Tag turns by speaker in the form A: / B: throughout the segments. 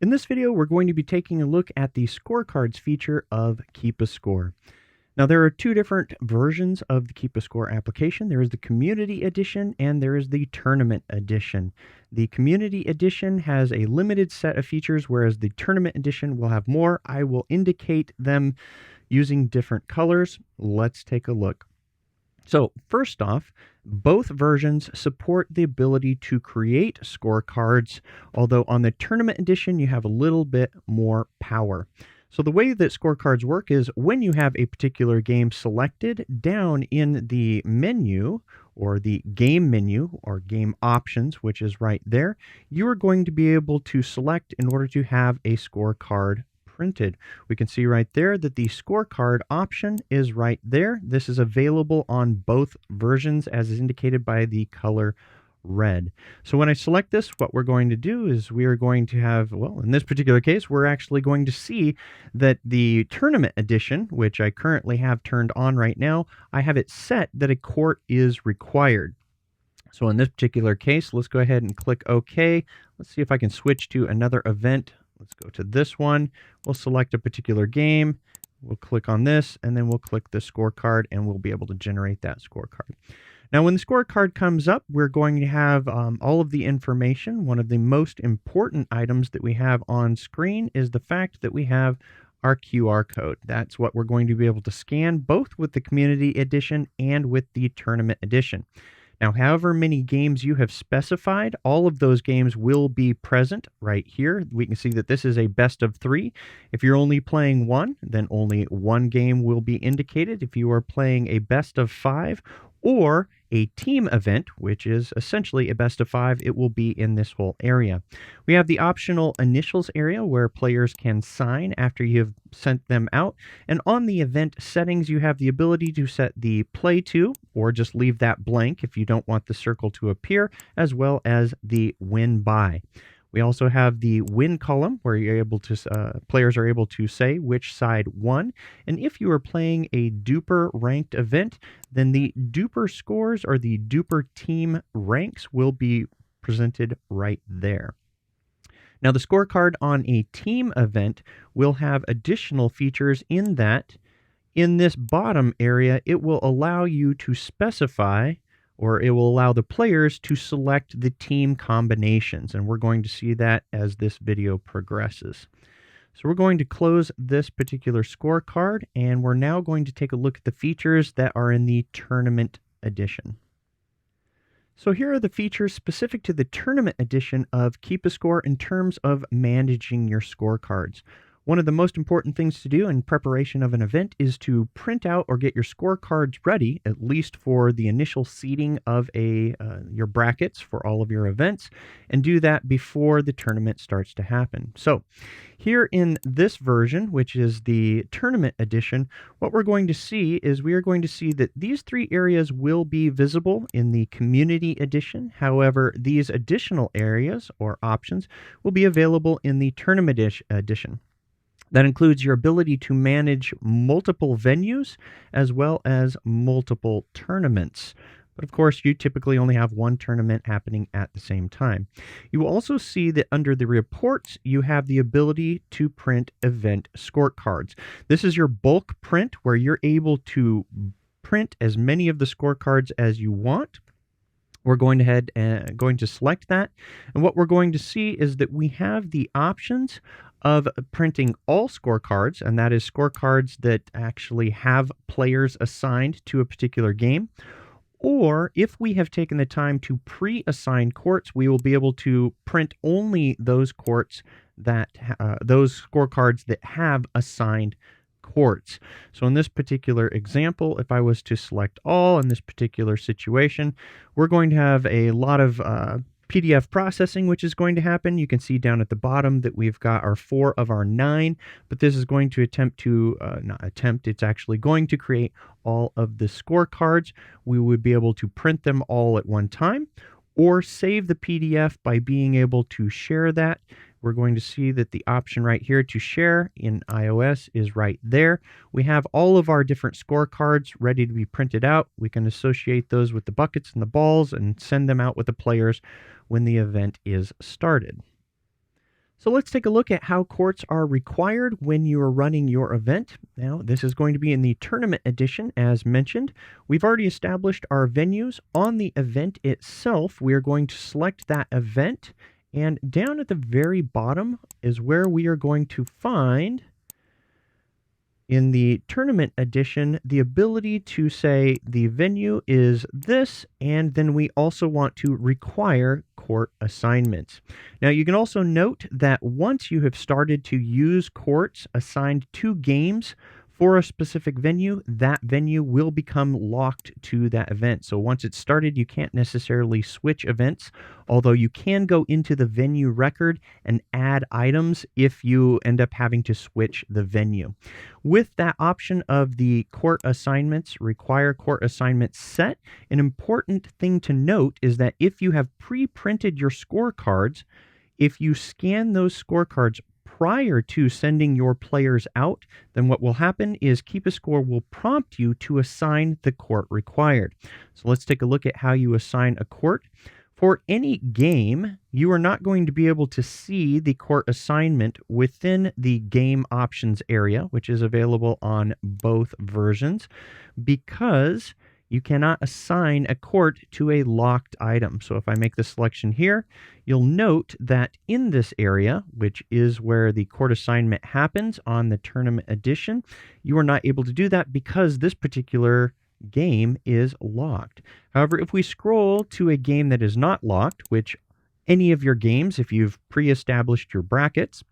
A: In this video, we're going to be taking a look at the Scorecards feature of KeepaScore. Now, there are two different versions of the KeepaScore application. There is the Community Edition and there is the Tournament Edition. The Community Edition has a limited set of features, whereas the Tournament Edition will have more. I will indicate them using different colors. Let's take a look. So first off, both versions support the ability to create scorecards, although on the Tournament Edition, you have a little bit more power. So the way that scorecards work is when you have a particular game selected, down in the menu or the game menu or game options, which is right there, you are going to be able to select in order to have a scorecard printed. We can see right there that the scorecard option is right there. This is available on both versions as is indicated by the color red. So when I select this, what we're going to do is we are going to have, well, in this particular case, we're actually going to see that the Tournament Edition, which I currently have turned on right now, I have it set that a court is required. So in this particular case, let's go ahead and click OK. Let's see if I can switch to another event. Let's go to this one. We'll select a particular game. We'll click on this, and then we'll click the scorecard, and we'll be able to generate that scorecard. Now, when the scorecard comes up, we're going to have all of the information. One of the most important items that we have on screen is the fact that we have our QR code. That's what we're going to be able to scan both with the Community Edition and with the Tournament Edition. Now, however many games you have specified, all of those games will be present right here. We can see that this is a best of 3. If you're only playing one, then only one game will be indicated. If you are playing a best of 5 or a team event, which is essentially a best of 5, it will be in this whole area. We have the optional initials area where players can sign after you've sent them out. And on the event settings, you have the ability to set the play to, or just leave that blank if you don't want the circle to appear, as well as the win by. We also have the win column where you're able to players are able to say which side won. And if you are playing a duper ranked event, then the duper scores or the duper team ranks will be presented right there. Now, the scorecard on a team event will have additional features in that in this bottom area, it will allow you to specify, or it will allow the players to select the team combinations. And we're going to see that as this video progresses. So we're going to close this particular scorecard, and we're now going to take a look at the features that are in the Tournament Edition. So here are the features specific to the Tournament Edition of KeepaScore in terms of managing your scorecards. One of the most important things to do in preparation of an event is to print out or get your scorecards ready, at least for the initial seeding of your brackets for all of your events, and do that before the tournament starts to happen. So here in this version, which is the Tournament Edition, what we're going to see is we are going to see that these 3 areas will be visible in the Community Edition. However, these additional areas or options will be available in the Tournament Edition. That includes your ability to manage multiple venues as well as multiple tournaments. But of course, you typically only have one tournament happening at the same time. You will also see that under the reports, you have the ability to print event scorecards. This is your bulk print where you're able to print as many of the scorecards as you want. We're going ahead and going to select that. And what we're going to see is that we have the options of printing all scorecards, and that is scorecards that actually have players assigned to a particular game. Or if we have taken the time to pre-assign courts, we will be able to print only those courts that those scorecards that have assigned courts. So in this particular example, if I was to select all in this particular situation, we're going to have a lot of PDF processing, which is going to happen. You can see down at the bottom that we've got our 4 of our 9, but this is going to it's actually going to create all of the scorecards. We would be able to print them all at one time or save the PDF by being able to share that. We're going to see that the option right here to share in iOS is right there. We have all of our different scorecards ready to be printed out. We can associate those with the buckets and the balls and send them out with the players when the event is started. So let's take a look at how courts are required when you are running your event. Now, this is going to be in the tournament edition, as mentioned. We've already established our venues. On the event itself, we are going to select that event, and down at the very bottom is where we are going to find, in the tournament edition, the ability to say the venue is this, and then we also want to require court assignments. Now, you can also note that once you have started to use courts assigned to games for a specific venue, that venue will become locked to that event. So once it's started, you can't necessarily switch events, although you can go into the venue record and add items if you end up having to switch the venue. With that option of the court assignments, require court assignments set, an important thing to note is that if you have pre-printed your scorecards, if you scan those scorecards prior to sending your players out, then what will happen is KeepaScore will prompt you to assign the court required. So let's take a look at how you assign a court. For any game, you are not going to be able to see the court assignment within the game options area, which is available on both versions, because you cannot assign a court to a locked item. So if I make the selection here, you'll note that in this area, which is where the court assignment happens on the tournament edition, you are not able to do that because this particular game is locked. However, if we scroll to a game that is not locked, which any of your games, if you've pre-established your brackets,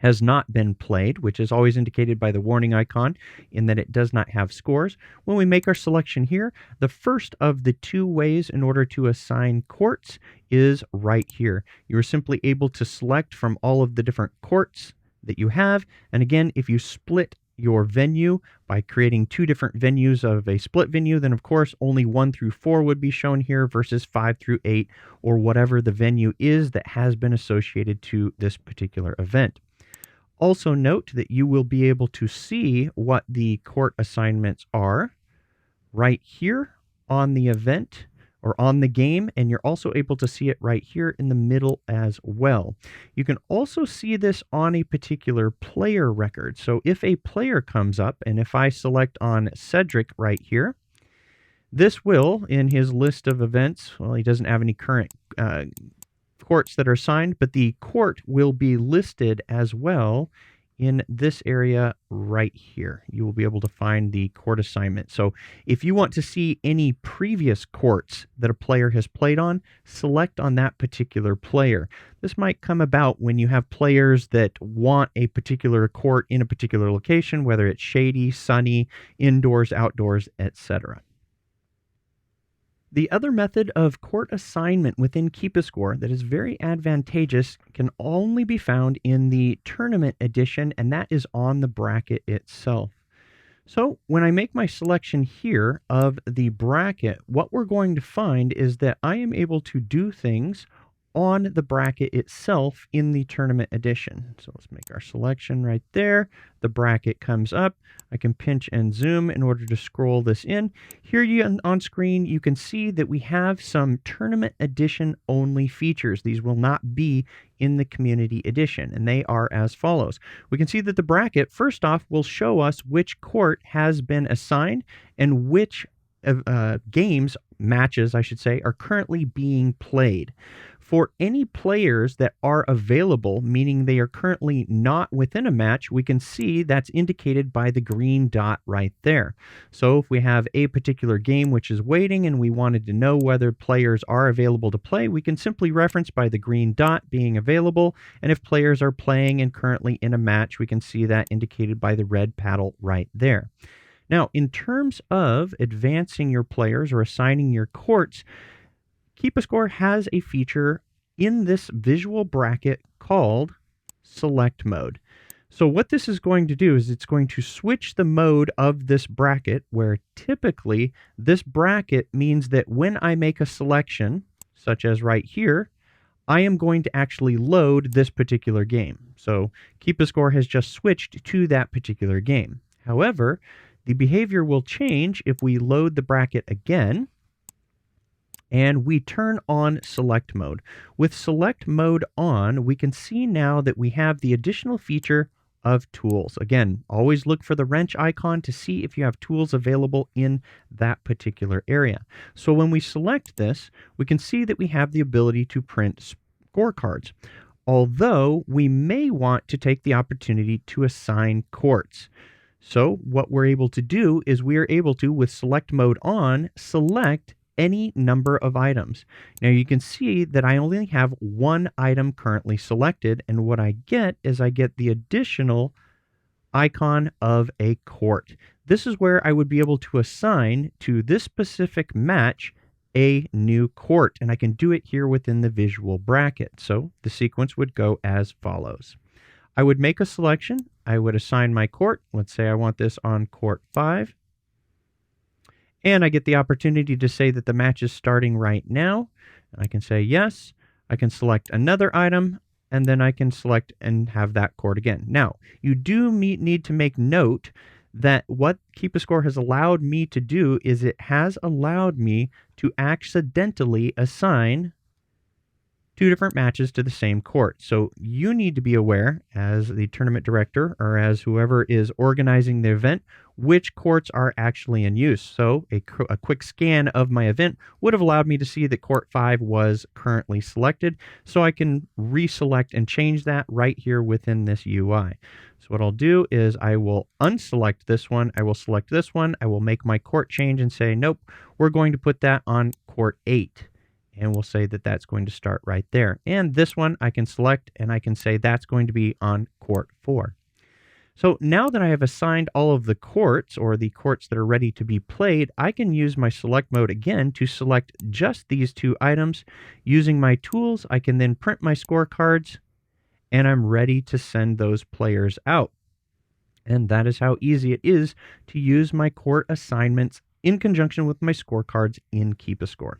A: has not been played, which is always indicated by the warning icon in that it does not have scores. When we make our selection here, the first of the two ways in order to assign courts is right here. You're simply able to select from all of the different courts that you have. And again, if you split your venue by creating two different venues of a split venue, then of course only 1 through 4 would be shown here versus 5 through 8, or whatever the venue is that has been associated to this particular event. Also note that you will be able to see what the court assignments are right here on the event or on the game, and you're also able to see it right here in the middle as well. You can also see this on a particular player record. So if a player comes up, and if I select on Cedric right here, this will, in his list of events, well, he doesn't have any current courts that are assigned, but the court will be listed as well in this area right here. You will be able to find the court assignment. So if you want to see any previous courts that a player has played on, select on that particular player. This might come about when you have players that want a particular court in a particular location, whether it's shady, sunny, indoors, outdoors, etc. The other method of court assignment within KeepaScore that is very advantageous can only be found in the tournament edition, and that is on the bracket itself. So when I make my selection here of the bracket, what we're going to find is that I am able to do things on the bracket itself in the tournament edition. So let's make our selection right there. The bracket comes up. I can pinch and zoom in order to scroll this in. Here on screen, you can see that we have some tournament edition only features. These will not be in the community edition, and they are as follows. We can see that the bracket, first off, will show us which court has been assigned and which matches, I should say, are currently being played. For any players that are available, meaning they are currently not within a match, we can see that's indicated by the green dot right there. So if we have a particular game which is waiting and we wanted to know whether players are available to play, we can simply reference by the green dot being available. And if players are playing and currently in a match, we can see that indicated by the red paddle right there. Now, in terms of advancing your players or assigning your courts, KeepaScore has a feature in this visual bracket called Select Mode. So what this is going to do is it's going to switch the mode of this bracket, where typically this bracket means that when I make a selection, such as right here, I am going to actually load this particular game. So KeepaScore has just switched to that particular game. However, the behavior will change if we load the bracket again. and we turn on select mode. With select mode on, we can see now that we have the additional feature of tools. Again, always look for the wrench icon to see if you have tools available in that particular area. So when we select this, we can see that we have the ability to print scorecards, although we may want to take the opportunity to assign courts. So what we're able to do is we are able to, with select mode on, select any number of items. Now you can see that I only have one item currently selected, and what I get is I get the additional icon of a court. This is where I would be able to assign to this specific match a new court, and I can do it here within the visual bracket. So the sequence would go as follows. I would make a selection. I would assign my court. Let's say I want this on court 5. And I get the opportunity to say that the match is starting right now. I can say yes. I can select another item, and then I can select and have that court again. Now, you do need to make note that what KeepaScore has allowed me to do is it has allowed me to accidentally assign two different matches to the same court. So you need to be aware, as the tournament director or as whoever is organizing the event, which courts are actually in use. So a quick scan of my event would have allowed me to see that court 5 was currently selected. So I can reselect and change that right here within this UI. So what I'll do is I will unselect this one. I will select this one. I will make my court change and say, nope, we're going to put that on court 8. And we'll say that that's going to start right there. And this one I can select and I can say that's going to be on court 4. So now that I have assigned all of the courts, or the courts that are ready to be played, I can use my select mode again to select just these two items. Using my tools, I can then print my scorecards, and I'm ready to send those players out. And that is how easy it is to use my court assignments in conjunction with my scorecards in KeepaScore.